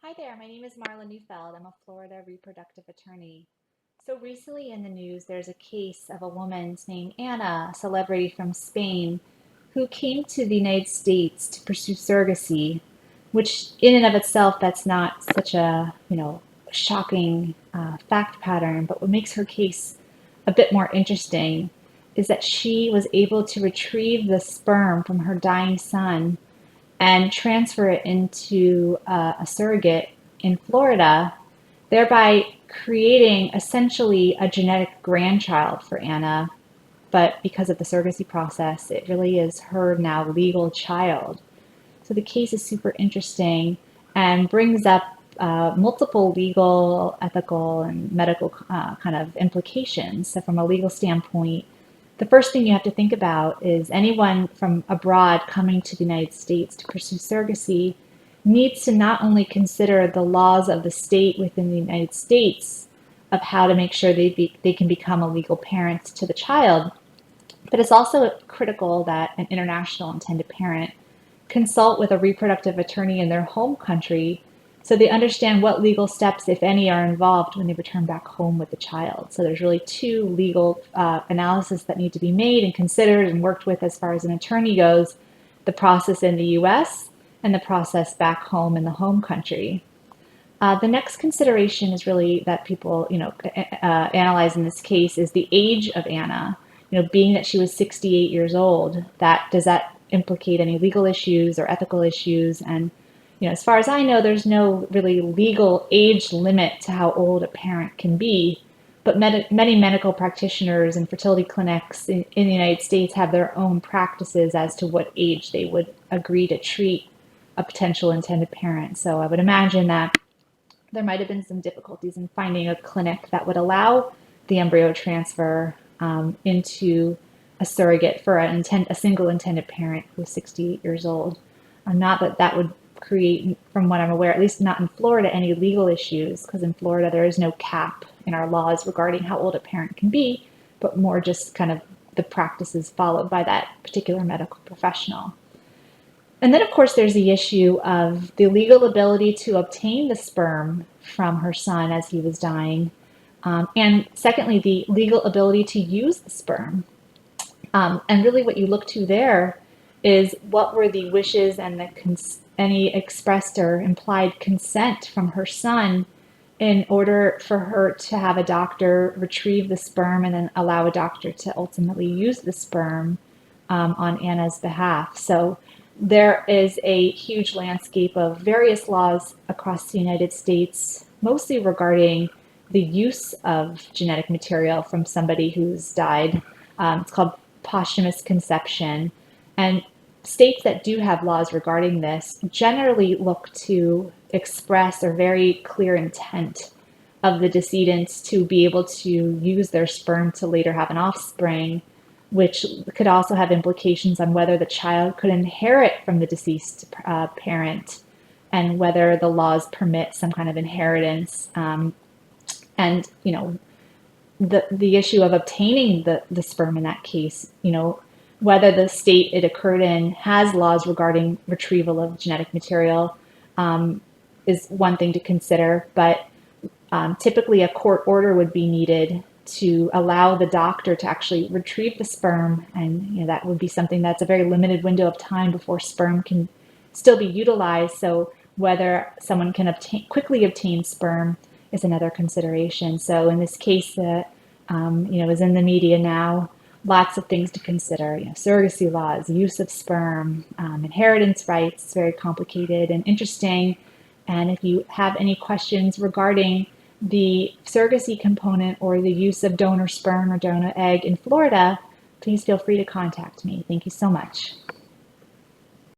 Hi there, my name is Marla Neufeld. I'm a Florida reproductive attorney. So recently in the news, there's a case of a woman named Anna, a celebrity from Spain, who came to the United States to pursue surrogacy, which in and of itself, that's not such a, shocking fact pattern. But what makes her case a bit more interesting is that she was able to retrieve the sperm from her dying son and transfer it into a surrogate in Florida, thereby creating essentially a genetic grandchild for Anna. But because of the surrogacy process, it really is her now legal child. So the case is super interesting and brings up multiple legal, ethical, and medical kind of implications. So, from a legal standpoint, the first thing you have to think about is anyone from abroad coming to the United States to pursue surrogacy needs to not only consider the laws of the state within the United States of how to make sure they can become a legal parent to the child, but it's also critical that an international intended parent consult with a reproductive attorney in their home country so they understand what legal steps, if any, are involved when they return back home with the child. So there's really two legal analyses that need to be made and considered and worked with as far as an attorney goes: the process in the US and the process back home in the home country. The next consideration is really that people, analyze in this case is the age of Anna. Being that she was 68 years old, does that implicate any legal issues or ethical issues? And as far as I know, there's no really legal age limit to how old a parent can be. But many medical practitioners and fertility clinics in the United States have their own practices as to what age they would agree to treat a potential intended parent. So I would imagine that there might have been some difficulties in finding a clinic that would allow the embryo transfer into a surrogate for a single intended parent who was 68 years old. Not that that would create, from what I'm aware, at least not in Florida, any legal issues, because in Florida there is no cap in our laws regarding how old a parent can be, but more just kind of the practices followed by that particular medical professional. And then, of course, there's the issue of the legal ability to obtain the sperm from her son as he was dying. And secondly, the legal ability to use the sperm. And really, what you look to there is what were the wishes and any expressed or implied consent from her son in order for her to have a doctor retrieve the sperm and then allow a doctor to ultimately use the sperm on Anna's behalf. So there is a huge landscape of various laws across the United States, mostly regarding the use of genetic material from somebody who's died. It's called posthumous conception. And states that do have laws regarding this generally look to express or very clear intent of the decedents to be able to use their sperm to later have an offspring, which could also have implications on whether the child could inherit from the deceased parent and whether the laws permit some kind of inheritance. And the issue of obtaining the sperm in that case, whether the state it occurred in has laws regarding retrieval of genetic material is one thing to consider. But typically a court order would be needed to allow the doctor to actually retrieve the sperm, and that would be something that's a very limited window of time before sperm can still be utilized. So whether someone can quickly obtain sperm is another consideration. So in this case that is in the media now, lots of things to consider. Surrogacy laws, use of sperm, inheritance rights. It's very complicated and interesting. And if you have any questions regarding the surrogacy component or the use of donor sperm or donor egg in Florida, please feel free to contact me. Thank you so much.